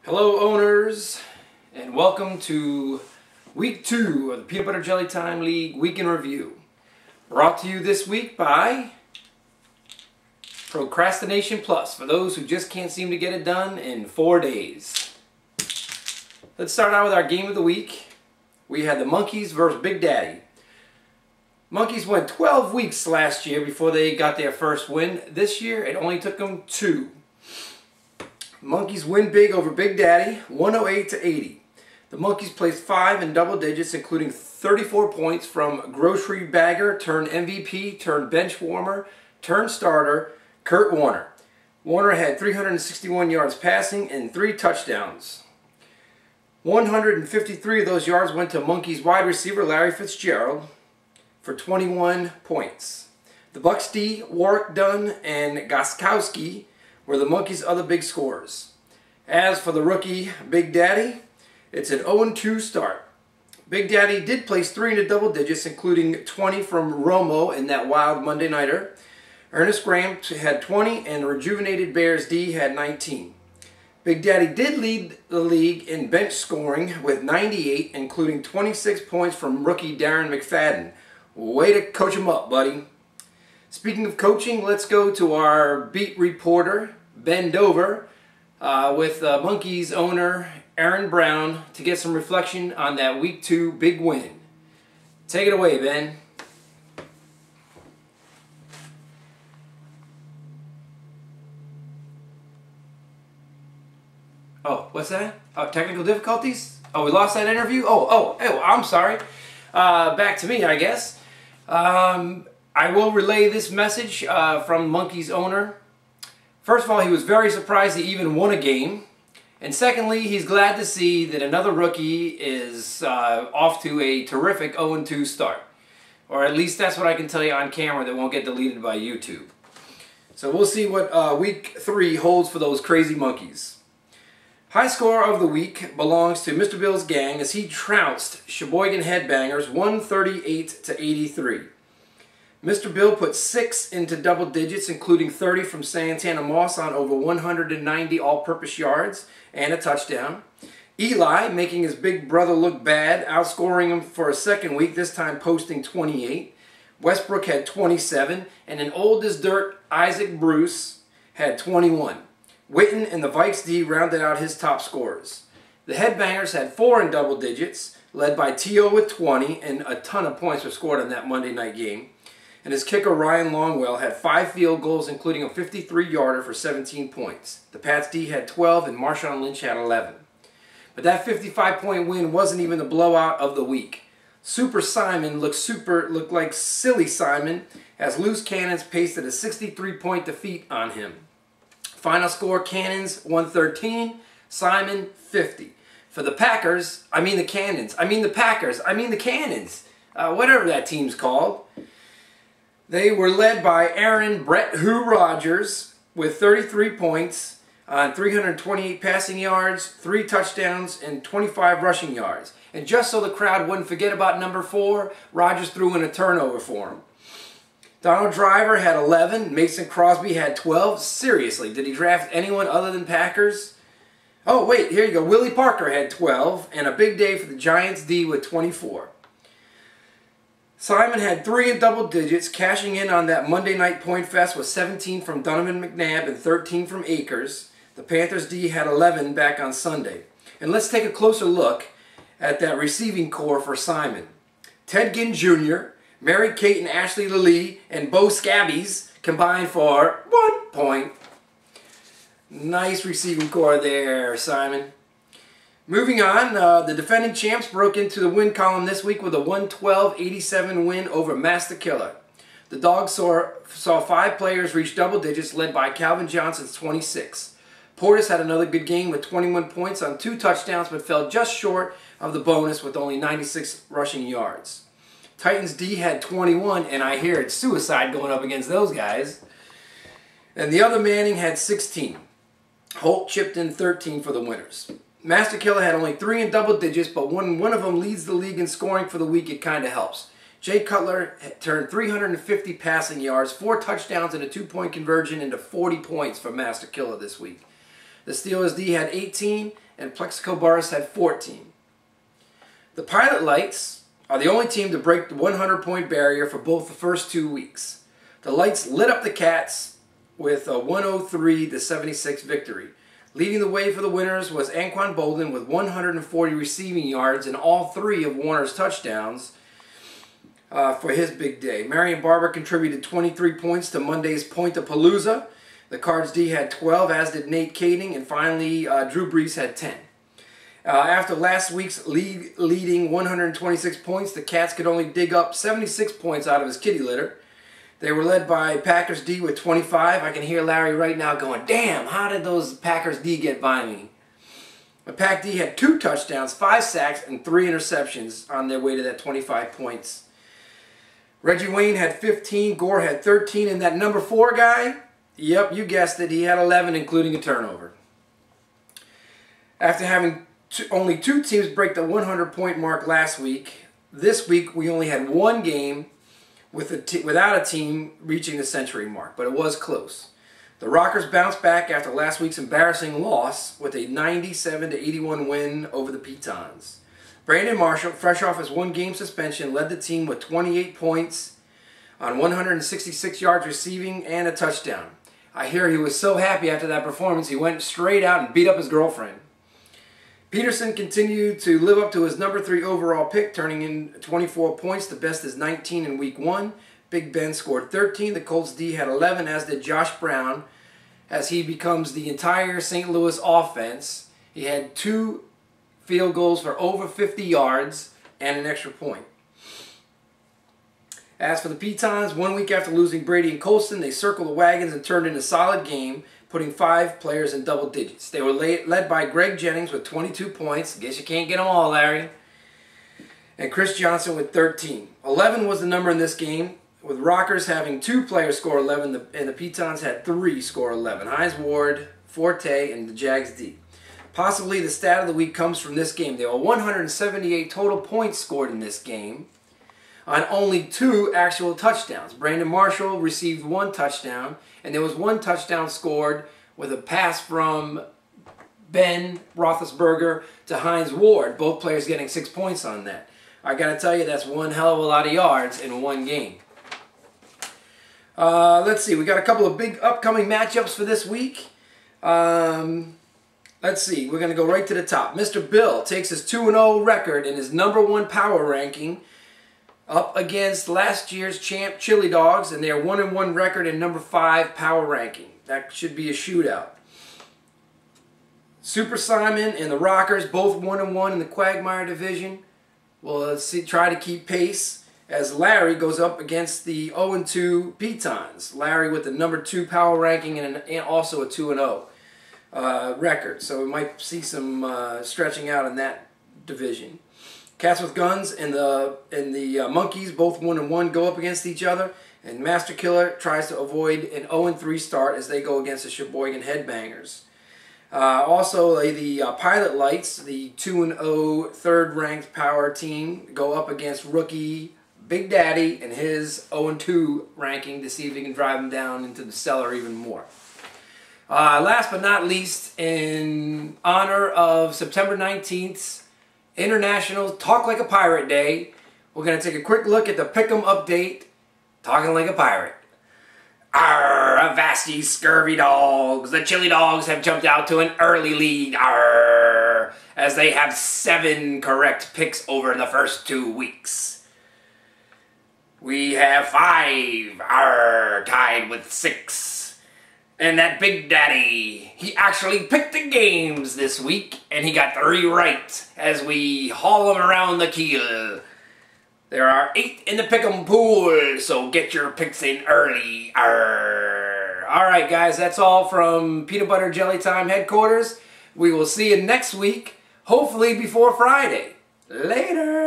Hello owners, and welcome to week 2 of the Peanut Butter Jelly Time League Week in Review. Brought to you this week by Procrastination Plus, for those who just can't seem to get it done in 4 days. Let's start out with our game of the week. We had the Monkeys versus Big Daddy. Monkeys went 12 weeks last year before they got their first win. This year it only took them 2. Monkeys win big over Big Daddy, 108-80. The Monkeys placed 5 in double digits, including 34 points from grocery bagger turned MVP turned bench warmer turned starter Kurt Warner. Warner had 361 yards passing and 3 touchdowns. 153 of those yards went to Monkeys wide receiver Larry Fitzgerald for 21 points. The Bucs D, Warwick Dunn, and Goskowski were the Monkeys' other big scorers. As for the rookie Big Daddy, it's an 0-2 start. Big Daddy did place 3 into double digits, including 20 from Romo in that wild Monday Nighter. Ernest Graham had 20, and the rejuvenated Bears D had 19. Big Daddy did lead the league in bench scoring with 98, including 26 points from rookie Darren McFadden. Way to coach him up, buddy. Speaking of coaching, let's go to our beat reporter, Ben Dover, with Monkeys owner Aaron Brown to get some reflection on that Week 2 big win. Take it away, Ben. Oh, what's that? Oh, technical difficulties? Oh, we lost that interview? Oh, I'm sorry. Back to me, I guess. I will relay this message from Monkeys owner. First of all, he was very surprised he even won a game. And secondly, he's glad to see that another rookie is off to a terrific 0-2 start. Or at least that's what I can tell you on camera that won't get deleted by YouTube. So we'll see what Week 3 holds for those crazy Monkeys. High score of the week belongs to Mr. Bill's gang as he trounced Sheboygan Headbangers 138-83. Mr. Bill put 6 into double digits, including 30 from Santana Moss on over 190 all-purpose yards and a touchdown. Eli, making his big brother look bad, outscoring him for a second week, this time posting 28. Westbrook had 27, and an old as dirt Isaac Bruce had 21. Witten and the Vikes D rounded out his top scorers. The Headbangers had 4 in double digits, led by T.O. with 20, and a ton of points were scored on that Monday night game. And his kicker Ryan Longwell had 5 field goals, including a 53-yarder for 17 points. The Pats D had 12, and Marshawn Lynch had 11. But that 55-point win wasn't even the blowout of the week. Super Simon looked like Silly Simon as loose cannons pasted a 63-point defeat on him. Final score, Cannons 113, Simon 50. For the Packers, I mean the Cannons, I mean the Packers, I mean the Cannons, whatever that team's called. They were led by Aaron Brett Who Rodgers with 33 points on 328 passing yards, 3 touchdowns, and 25 rushing yards. And just so the crowd wouldn't forget about number 4, Rodgers threw in a turnover for him. Donald Driver had 11. Mason Crosby had 12. Seriously, did he draft anyone other than Packers? Oh, wait, here you go. Willie Parker had 12, and a big day for the Giants D with 24. Simon had 3 in double digits, cashing in on that Monday night point fest with 17 from Donovan McNabb and 13 from Akers. The Panthers D had 11 back on Sunday. And let's take a closer look at that receiving core for Simon. Ted Ginn Jr., Mary Kate and Ashley Lilly, and Bo Scabbies combined for 1 point. Nice receiving core there, Simon. Moving on, the defending champs broke into the win column this week with a 112-87 win over Master Killer. The Dogs saw 5 players reach double digits, led by Calvin Johnson's 26. Portis had another good game with 21 points on 2 touchdowns, but fell just short of the bonus with only 96 rushing yards. Titans D had 21, and I hear it's suicide going up against those guys. And the other Manning had 16. Holt chipped in 13 for the winners. Master Killer had only 3 in double digits, but when one of them leads the league in scoring for the week, it kind of helps. Jay Cutler turned 350 passing yards, 4 touchdowns, and a 2-point conversion into 40 points for Master Killer this week. The Steelers D had 18, and Plexico Burris had 14. The Pilot Lights are the only team to break the 100-point barrier for both the first 2 weeks. The Lights lit up the Cats with a 103-76 victory. Leading the way for the winners was Anquan Bolden with 140 receiving yards and all 3 of Warner's touchdowns for his big day. Marion Barber contributed 23 points to Monday's Point-a-Palooza. The Cards D had 12, as did Nate Kading, and finally Drew Brees had 10. After last week's leading 126 points, the Cats could only dig up 76 points out of his kitty litter. They were led by Packers D with 25. I can hear Larry right now going, damn, how did those Packers D get by me? The Pack D had 2 touchdowns, 5 sacks, and 3 interceptions on their way to that 25 points. Reggie Wayne had 15, Gore had 13, and that number 4 guy, yep, you guessed it, he had 11, including a turnover. After having only 2 teams break the 100-point mark last week, this week we only had 1 game without a team reaching the century mark, but it was close. The Rockers bounced back after last week's embarrassing loss with a 97-81 win over the Pitons. Brandon Marshall, fresh off his 1-game suspension, led the team with 28 points on 166 yards receiving and a touchdown. I hear he was so happy after that performance he went straight out and beat up his girlfriend. Peterson continued to live up to his number 3 overall pick, turning in 24 points. The best is 19 in week 1. Big Ben scored 13. The Colts D had 11, as did Josh Brown, as he becomes the entire St. Louis offense. He had 2 field goals for over 50 yards and an extra point. As for the Pitons, 1 week after losing Brady and Colston, they circled the wagons and turned in a solid game, putting 5 players in double digits. They were led by Greg Jennings with 22 points. Guess you can't get them all, Larry. And Chris Johnson with 13. 11 was the number in this game, with Rockers having 2 players score 11, and the Pitons had 3 score 11. Hines Ward, Forte, and the Jags D. Possibly the stat of the week comes from this game. There were 178 total points scored in this game on only 2 actual touchdowns. Brandon Marshall received 1 touchdown, and there was 1 touchdown scored with a pass from Ben Roethlisberger to Hines Ward, both players getting 6 points on that. I got to tell you, that's one hell of a lot of yards in 1 game. Let's see, we got a couple of big upcoming matchups for this week. Let's see, we're going to go right to the top. Mr. Bill takes his 2-0 record in his number 1 power ranking up against last year's champ Chili Dogs and their 1-1 record in number 5 power ranking. That should be a shootout. Super Simon and the Rockers, both 1-1 in the Quagmire division. We'll try to keep pace as Larry goes up against the 0-2 Pitons. Larry with the number 2 power ranking and also a 2-0 record. So we might see some stretching out in that division. Cats with Guns and the Monkeys, both 1-1, go up against each other. And Master Killer tries to avoid an 0-3 start as they go against the Sheboygan Headbangers. Also, the Pilot Lights, the 2-0 third-ranked power team, go up against rookie Big Daddy and his 0-2 ranking to see if they can drive him down into the cellar even more. Last but not least, in honor of September 19th's International Talk Like a Pirate Day, we're going to take a quick look at the Pick'em update, Talking Like a Pirate. Arr, avast ye scurvy dogs. The Chili Dogs have jumped out to an early lead, arr, as they have 7 correct picks over the first 2 weeks. We have 5, arr, tied with 6. And that Big Daddy, he actually picked the games this week, and he got 3 right as we haul him around the keel. There are 8 in the Pick'em pool, so get your picks in early. Arr. All right, guys, that's all from Peanut Butter Jelly Time headquarters. We will see you next week, hopefully before Friday. Later.